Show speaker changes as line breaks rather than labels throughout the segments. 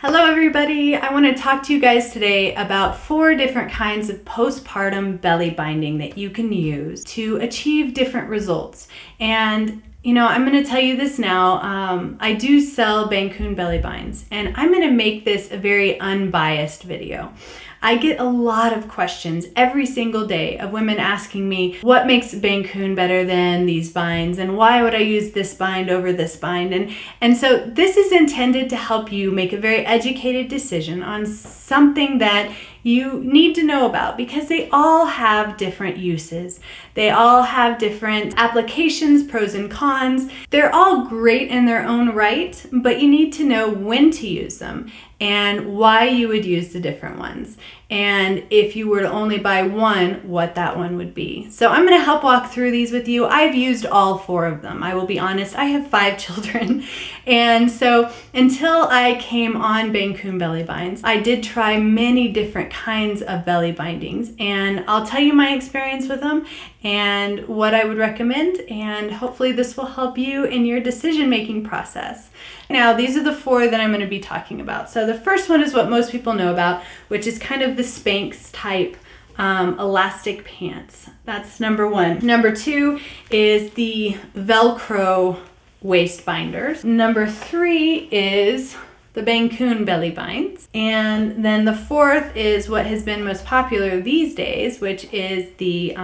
Hello everybody! I want to talk to you guys today about 4 different kinds of postpartum belly binding that you can use to achieve different results. And I'm going to tell you this now. I do sell Bancoon belly binds, and I'm going to make this a very unbiased video. I get a lot of questions every single day of women asking me what makes Bancoon better than these binds and why would I use this bind over this bind. And so this is intended to help you make a very educated decision on something that you need to know about, because they all have different uses. They all have different applications, pros and cons. They're all great in their own right, but you need to know when to use them and why you would use the different ones. And if you were to only buy one, what that one would be. So I'm going to help walk through these with you. I've used all 4 of them. I will be honest, I have 5 children. And so until I came on Bancoon belly binds, I did try many different kinds of belly bindings. And I'll tell you my experience with them and what I would recommend. And hopefully this will help you in your decision-making process. Now, these are the 4 that I'm going to be talking about. So the first one is what most people know about, which is kind of the Spanx type elastic pants. That's number 1. Number 2 is the Velcro waist binders. Number 3 is the Bancoon belly binds. And then the 4th is what has been most popular these days, which is the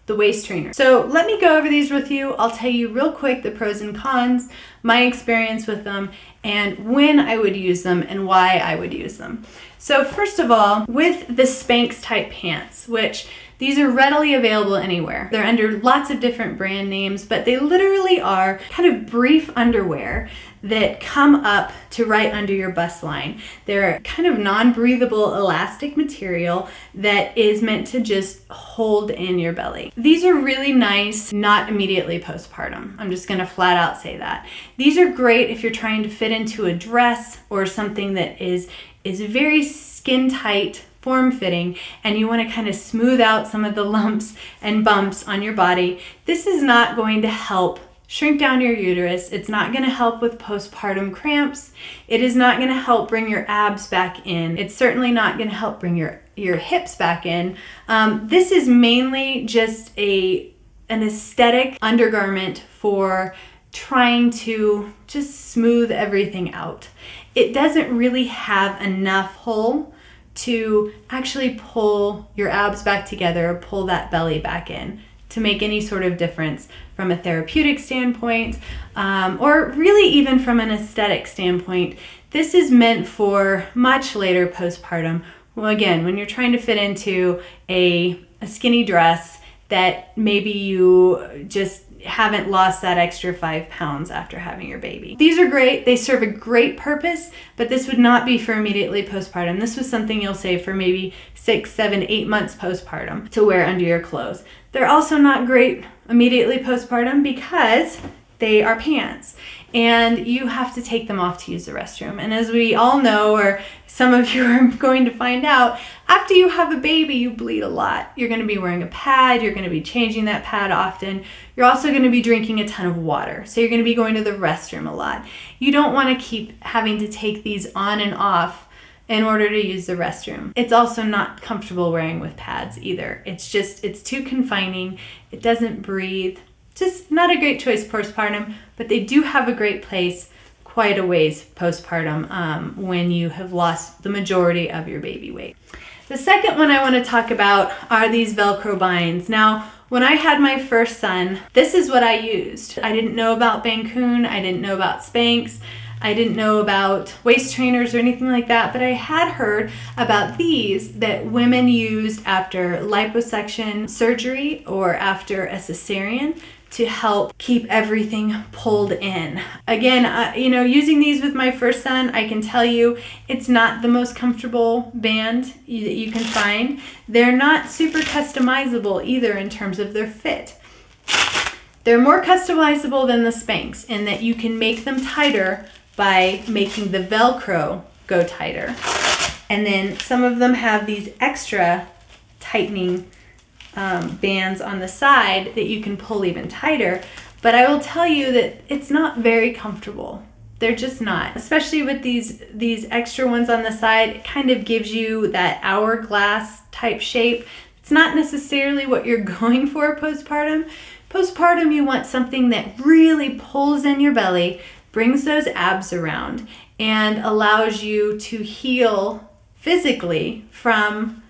waist trainer. So let me go over these with you. I'll tell you real quick the pros and cons, my experience with them, and when I would use them and why I would use them. So first of all, with the Spanx type pants, which these are readily available anywhere. They're under lots of different brand names, but they literally are kind of brief underwear that come up to right under your bust line. They're kind of non-breathable elastic material that is meant to just hold in your belly. These are really nice, not immediately postpartum. I'm just gonna flat out say that. These are great if you're trying to fit into a dress or something that is very skin tight, form-fitting, and you want to kind of smooth out some of the lumps and bumps on your body. This is not going to help shrink down your uterus. It's not going to help with postpartum cramps. It is not going to help bring your abs back in. It's certainly not going to help bring your hips back in. This is mainly just an aesthetic undergarment for trying to just smooth everything out. It doesn't really have enough pull to actually pull your abs back together, pull that belly back in to make any sort of difference from a therapeutic standpoint, or really even from an aesthetic standpoint. This is meant for much later postpartum. Well, again, when you're trying to fit into a skinny dress that maybe you just haven't lost that extra 5 pounds after having your baby. These are great. They serve a great purpose, but this would not be for immediately postpartum. This was something you'll save for maybe 6, 7, 8 months postpartum to wear under your clothes. They're also not great immediately postpartum because they are pants and you have to take them off to use the restroom. And as we all know, or some of you are going to find out, after you have a baby, you bleed a lot. You're going to be wearing a pad. You're going to be changing that pad often. You're also going to be drinking a ton of water. So you're going to be going to the restroom a lot. You don't want to keep having to take these on and off in order to use the restroom. It's also not comfortable wearing with pads either. It's too confining. It doesn't breathe. Just not a great choice postpartum, but they do have a great place quite a ways postpartum when you have lost the majority of your baby weight. The second one I want to talk about are these Velcro binds. Now, when I had my first son, this is what I used. I didn't know about Bancoon. I didn't know about Spanx. I didn't know about waist trainers or anything like that, but I had heard about these that women used after liposuction surgery or after a cesarean to help keep everything pulled in. Again, using these with my first son, I can tell you it's not the most comfortable band that you can find. They're not super customizable either in terms of their fit. They're more customizable than the Spanx in that you can make them tighter by making the Velcro go tighter. And then some of them have these extra tightening bands on the side that you can pull even tighter. But I will tell you that it's not very comfortable. They're just not. Especially with these extra ones on the side, it kind of gives you that hourglass type shape. It's not necessarily what you're going for postpartum. Postpartum, you want something that really pulls in your belly, brings those abs around, and allows you to heal physically from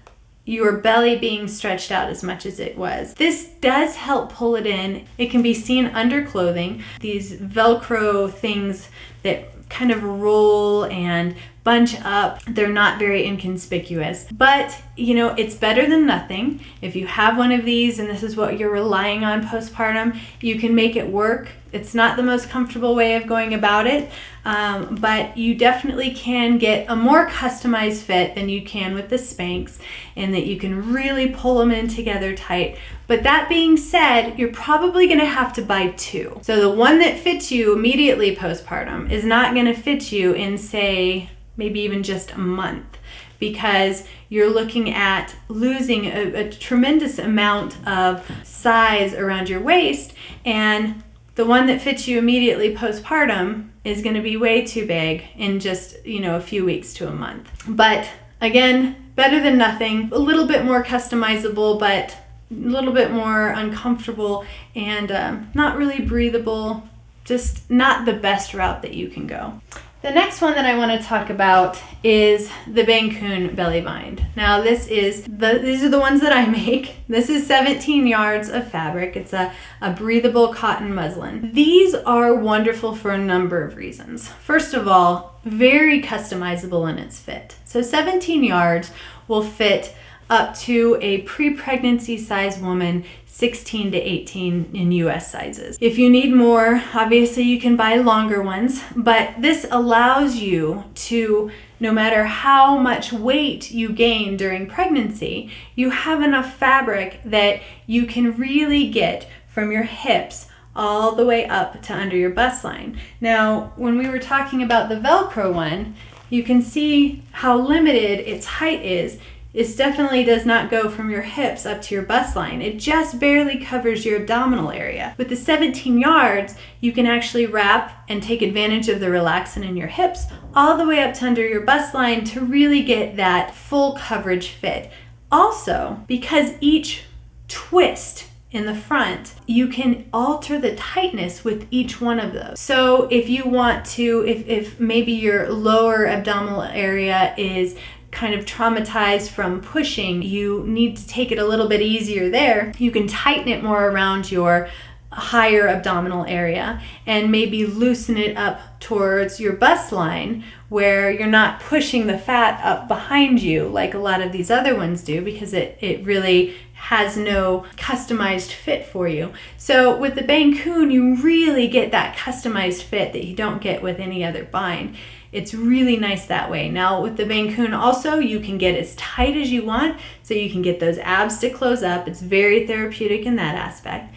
your belly being stretched out as much as it was. This does help pull it in. It can be seen under clothing. These Velcro things that kind of roll and bunch up, they're not very inconspicuous. But, you know, it's better than nothing. If you have one of these and this is what you're relying on postpartum, you can make it work. It's not the most comfortable way of going about it, but you definitely can get a more customized fit than you can with the Spanx, in that you can really pull them in together tight. But that being said, you're probably going to have to buy two. So the one that fits you immediately postpartum is not going to fit you in, say, maybe even just a month, because you're looking at losing a tremendous amount of size around your waist, and the one that fits you immediately postpartum is going to be way too big in just, you know, a few weeks to a month. But again, better than nothing. A little bit more customizable, but a little bit more uncomfortable and not really breathable. Just not the best route that you can go. The next one that I want to talk about is the Bancoon belly bind. Now these are the ones that I make. This is 17 yards of fabric. It's a breathable cotton muslin. These are wonderful for a number of reasons. First of all, very customizable in its fit. So 17 yards will fit up to a pre-pregnancy size woman, 16 to 18 in US sizes. If you need more, obviously you can buy longer ones, but this allows you to, no matter how much weight you gain during pregnancy, you have enough fabric that you can really get from your hips all the way up to under your bust line. Now, when we were talking about the Velcro one, you can see how limited its height is. It definitely does not go from your hips up to your bust line. It just barely covers your abdominal area. With the 17 yards, you can actually wrap and take advantage of the relaxant in your hips all the way up to under your bust line to really get that full coverage fit. Also, because each twist in the front, you can alter the tightness with each one of those. So if you want to, if maybe your lower abdominal area is kind of traumatized from pushing, you need to take it a little bit easier there, you can tighten it more around your higher abdominal area and maybe loosen it up towards your bust line, where you're not pushing the fat up behind you like a lot of these other ones do, because it really has no customized fit for you. So with the Bancoon, you really get that customized fit that you don't get with any other bind. It's really nice that way. Now with the Bancoon also, you can get as tight as you want, so you can get those abs to close up. It's very therapeutic in that aspect.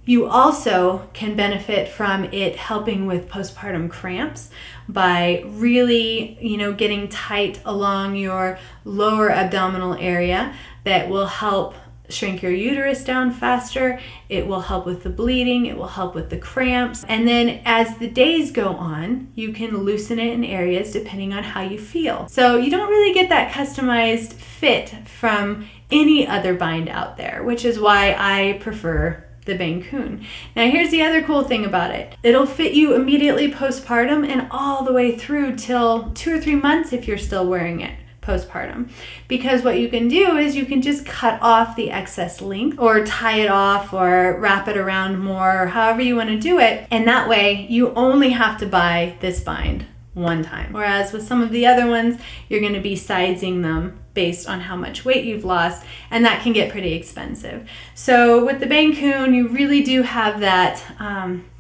You also can benefit from it helping with postpartum cramps by really, getting tight along your lower abdominal area. That will help shrink your uterus down faster. It will help with the bleeding. It will help with the cramps. And then as the days go on, you can loosen it in areas depending on how you feel. So you don't really get that customized fit from any other bind out there, which is why I prefer the Bancoon. Now here's the other cool thing about it. It'll fit you immediately postpartum and all the way through till 2 or 3 months if you're still wearing it postpartum. Because what you can do is you can just cut off the excess length or tie it off or wrap it around more, or however you want to do it. And that way you only have to buy this bind one time. Whereas with some of the other ones, you're going to be sizing them based on how much weight you've lost, and that can get pretty expensive. So with the Bancoon, you really do have that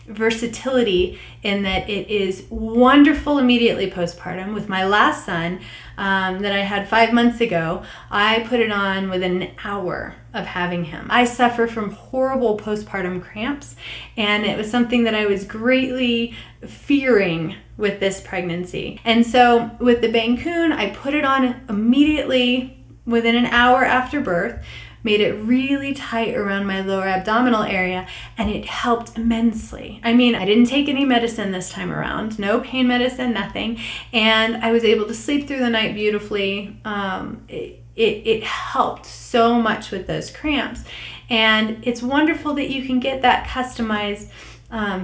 versatility in that it is wonderful immediately postpartum. With my last son that I had 5 months ago, I put it on within an hour of having him. I suffer from horrible postpartum cramps, and it was something that I was greatly fearing with this pregnancy. And so with the Bancoon, I put it on immediately within an hour after birth. made it really tight around my lower abdominal area, and it helped immensely. I mean, I didn't take any medicine this time around, no pain medicine, nothing, and I was able to sleep through the night beautifully. It helped so much with those cramps, and it's wonderful that you can get that customized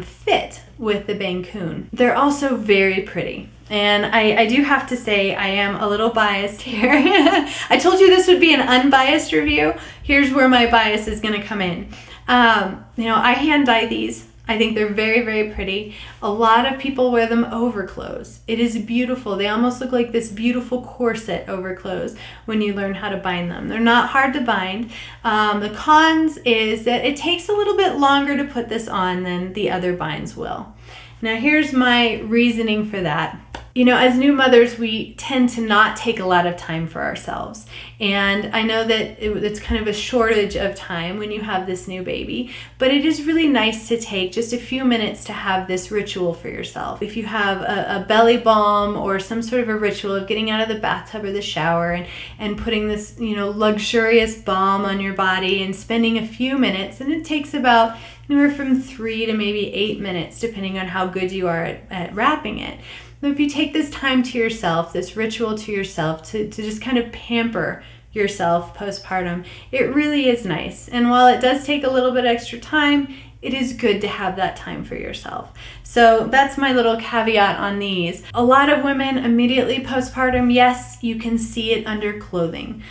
fit with the Bancoon. They're also very pretty. And I do have to say I am a little biased here. I told you this would be an unbiased review. Here's where my bias is going to come in. I hand dye these. I think they're very, very pretty. A lot of people wear them over clothes. It is beautiful. They almost look like this beautiful corset over clothes when you learn how to bind them. They're not hard to bind. The cons is that it takes a little bit longer to put this on than the other binds will. Now here's my reasoning for that. As new mothers, we tend to not take a lot of time for ourselves. And I know that it's kind of a shortage of time when you have this new baby, but it is really nice to take just a few minutes to have this ritual for yourself. If you have a belly balm or some sort of a ritual of getting out of the bathtub or the shower and putting this, luxurious balm on your body and spending a few minutes, and it takes about anywhere from 3 to maybe 8 minutes, depending on how good you are at wrapping it. If you take this time to yourself, this ritual to yourself, to just kind of pamper yourself postpartum, it really is nice. And while it does take a little bit extra time, it is good to have that time for yourself. So that's my little caveat on these. A lot of women immediately postpartum, yes, you can see it under clothing.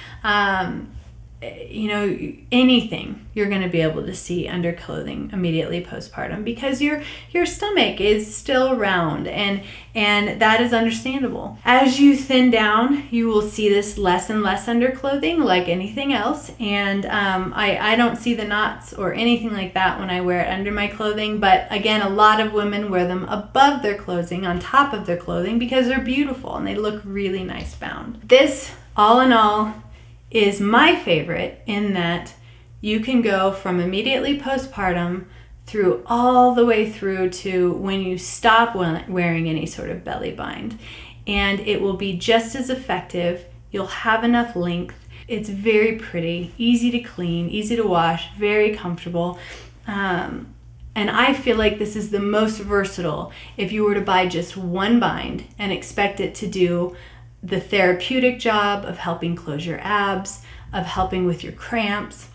Anything you're going to be able to see under clothing immediately postpartum, because your stomach is still round, and that is understandable. As you thin down, you will see this less and less under clothing, like anything else, and I don't see the knots or anything like that when I wear it under my clothing. But again, a lot of women wear them above their clothing, on top of their clothing, because they're beautiful and they look really nice bound. This, all in all, is my favorite, in that you can go from immediately postpartum through all the way through to when you stop wearing any sort of belly bind, and it will be just as effective. You'll have enough length. It's very pretty, easy to clean, easy to wash, very comfortable, and I feel like this is the most versatile if you were to buy just one bind and expect it to do the therapeutic job of helping close your abs, of helping with your cramps,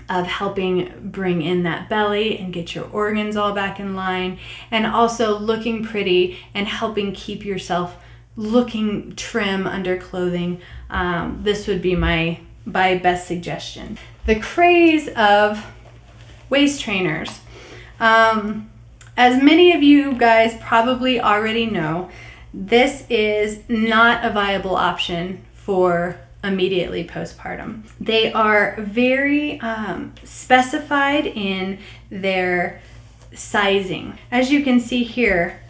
of helping bring in that belly and get your organs all back in line, and also looking pretty and helping keep yourself looking trim under clothing. This would be my best suggestion. The craze of waist trainers. As many of you guys probably already know, this is not a viable option for immediately postpartum. They are very specified in their sizing. As you can see here,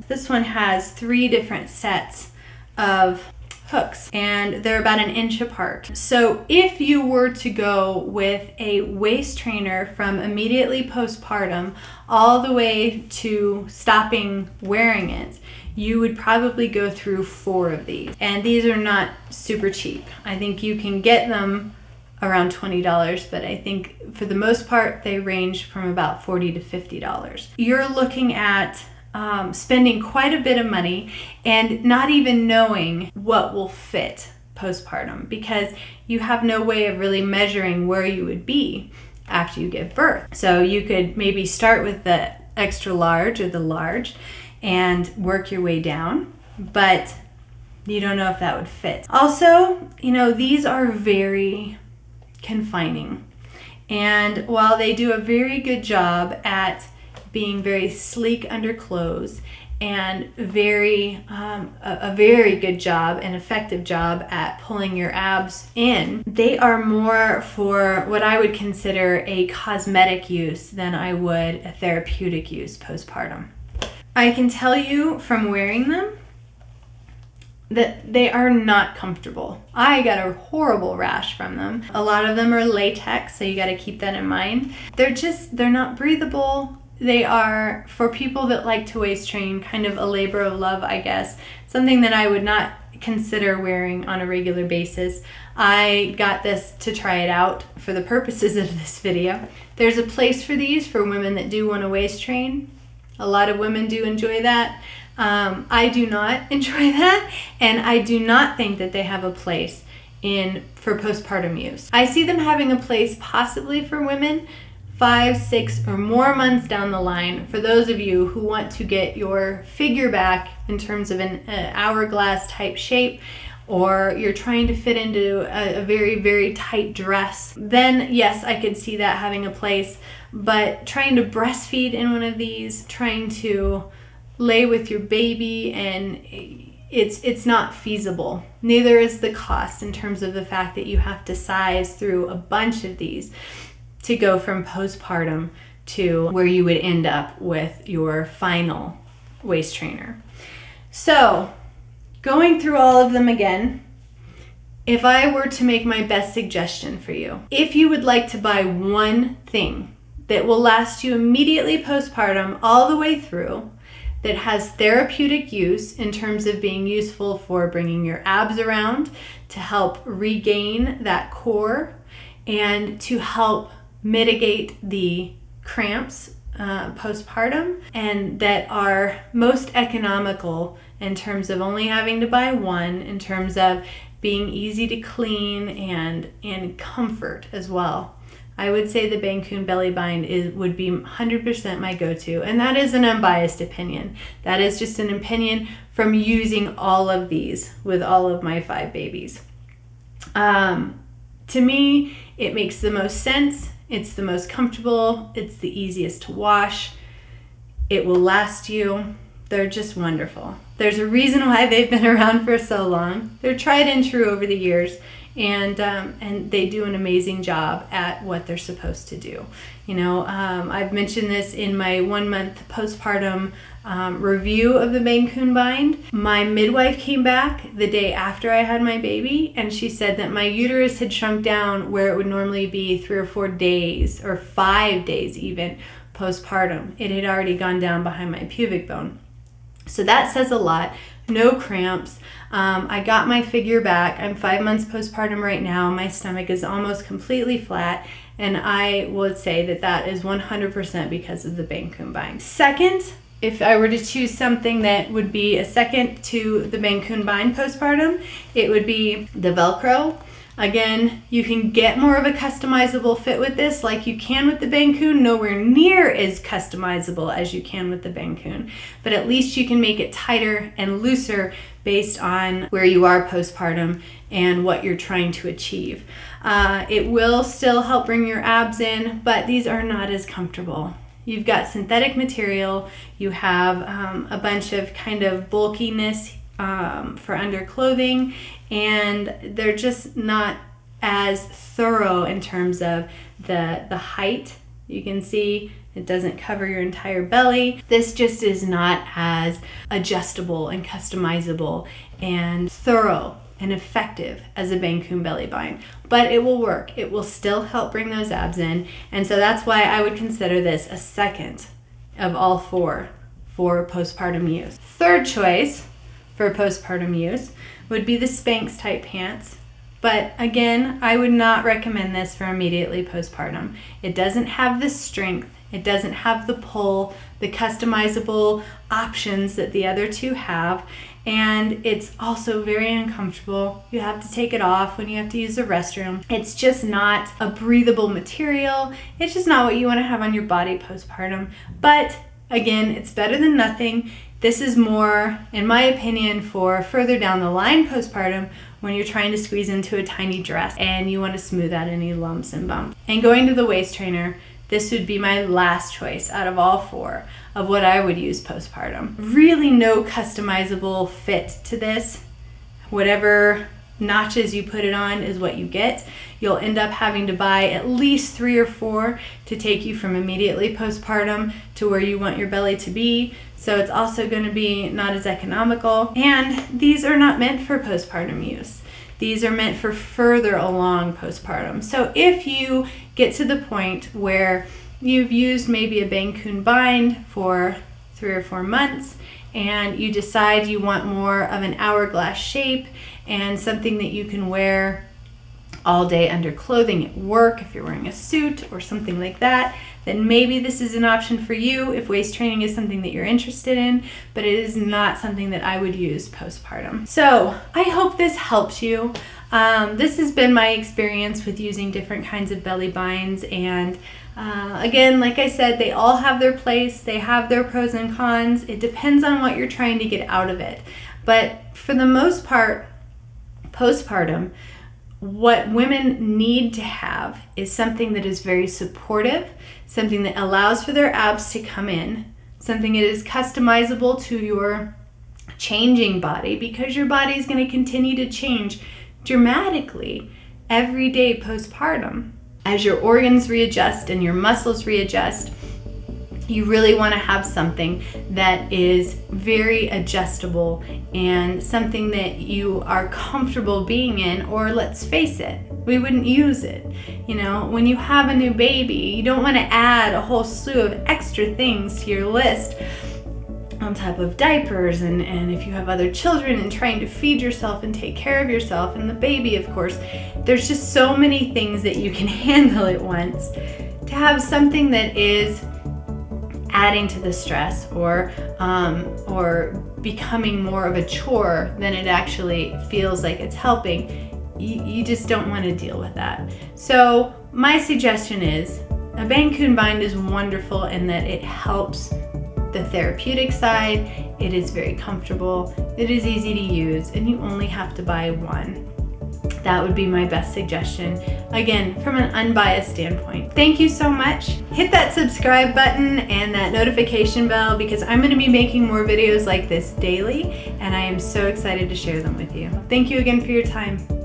this one has 3 different sets of hooks, and they're about 1 inch apart. So if you were to go with a waist trainer from immediately postpartum all the way to stopping wearing it, you would probably go through 4 of these. And these are not super cheap. I think you can get them around $20, but I think for the most part, they range from about $40 to $50. You're looking at spending quite a bit of money and not even knowing what will fit postpartum, because you have no way of really measuring where you would be after you give birth. So you could maybe start with the extra large or the large and work your way down, but you don't know if that would fit. Also, these are very confining, and while they do a very good job at being very sleek under clothes and a very good job and effective job at pulling your abs in, they are more for what I would consider a cosmetic use than I would a therapeutic use postpartum. I can tell you from wearing them that they are not comfortable. I got a horrible rash from them. A lot of them are latex, so you got to keep that in mind. They're not breathable. They are, for people that like to waist train, kind of a labor of love, I guess. Something that I would not consider wearing on a regular basis. I got this to try it out for the purposes of this video. There's a place for these for women that do want to waist train. A lot of women do enjoy that. I do not enjoy that, and I do not think that they have a place for postpartum use. I see them having a place possibly for women 5, 6, or more months down the line, for those of you who want to get your figure back in terms of an hourglass type shape, or you're trying to fit into a very, very tight dress. Then yes, I could see that having a place. But trying to breastfeed in one of these, trying to lay with your baby, and it's not feasible. Neither is the cost, in terms of the fact that you have to size through a bunch of these to go from postpartum to where you would end up with your final waist trainer. So going through all of them again, if I were to make my best suggestion for you, if you would like to buy one thing that will last you immediately postpartum all the way through, that has therapeutic use in terms of being useful for bringing your abs around, to help regain that core, and to help mitigate the cramps postpartum, and that are most economical in terms of only having to buy one, in terms of being easy to clean and comfort as well. I would say the Bancoon Belly Bind would be 100% my go-to, and that is an unbiased opinion. That is just an opinion from using all of these with all of my 5 babies. To me, it makes the most sense. It's the most comfortable. It's the easiest to wash. It will last you. They're just wonderful. There's a reason why they've been around for so long. They're tried and true over the years. And they do an amazing job at what they're supposed to do. You know, I've mentioned this in my 1-month postpartum review of the Bancoon Bind. My midwife came back the day after I had my baby, and she said that my uterus had shrunk down where it would normally be 3 or 4 days, or 5 days even, postpartum. It had already gone down behind my pubic bone. So that says a lot. No cramps. I got my figure back. I'm 5 months postpartum right now. My stomach is almost completely flat, and I would say that that is 100% because of the Bancoon Bind. Second, if I were to choose something that would be a second to the Bancoon Bind postpartum, it would be the Velcro. Again, you can get more of a customizable fit with this like you can with the Bancoon. Nowhere near as customizable as you can with the Bancoon, but at least you can make it tighter and looser based on where you are postpartum and what you're trying to achieve. It will still help bring your abs in, but these are not as comfortable. You've got synthetic material, you have a bunch of kind of bulkiness for underclothing, and they're just not as thorough in terms of the height. You can see it doesn't cover your entire belly. This just is not as adjustable and customizable and thorough and effective as a Bancoon Belly Bind, but it will work. It will still help bring those abs in, and so that's why I would consider this a second of all 4 for postpartum use. Third choice for postpartum use would be the Spanx type pants. But again, I would not recommend this for immediately postpartum. It doesn't have the strength, it doesn't have the pull, the customizable options that the other 2 have, and it's also very uncomfortable. You have to take it off when you have to use the restroom. It's just not a breathable material. It's just not what you want to have on your body postpartum. But again, it's better than nothing. This is more, in my opinion, for further down the line postpartum, when you're trying to squeeze into a tiny dress and you want to smooth out any lumps and bumps. And going to the waist trainer, this would be my last choice out of all 4 of what I would use postpartum. Really no customizable fit to this. Whatever notches you put it on is what you get. You'll end up having to buy at least 3 or 4 to take you from immediately postpartum to where you want your belly to be. So it's also going to be not as economical. And these are not meant for postpartum use. These are meant for further along postpartum. So if you get to the point where you've used maybe a Bancoon Bind for 3 or 4 months and you decide you want more of an hourglass shape and something that you can wear all day under clothing at work, if you're wearing a suit or something like that, then maybe this is an option for you if waist training is something that you're interested in, but it is not something that I would use postpartum. So I hope this helps you. This has been my experience with using different kinds of belly binds, and again, like I said, they all have their place. They have their pros and cons. It depends on what you're trying to get out of it. But for the most part, postpartum, what women need to have is something that is very supportive, something that allows for their abs to come in, something that is customizable to your changing body, because your body is going to continue to change dramatically every day postpartum. As your organs readjust and your muscles readjust, you really want to have something that is very adjustable and something that you are comfortable being in, or let's face it, we wouldn't use it. You know, when you have a new baby, you don't want to add a whole slew of extra things to your list on top of diapers, and if you have other children and trying to feed yourself and take care of yourself and the baby, of course, there's just so many things that you can handle at once. To have something that is adding to the stress or becoming more of a chore than it actually feels like it's helping, you just don't want to deal with that. So my suggestion is a Bancoon bind is wonderful in that it helps the therapeutic side. It is very comfortable, it is easy to use, and you only have to buy one. That would be my best suggestion, again, from an unbiased standpoint. Thank you so much. Hit that subscribe button and that notification bell, because I'm going to be making more videos like this daily, and I am so excited to share them with you. Thank you again for your time.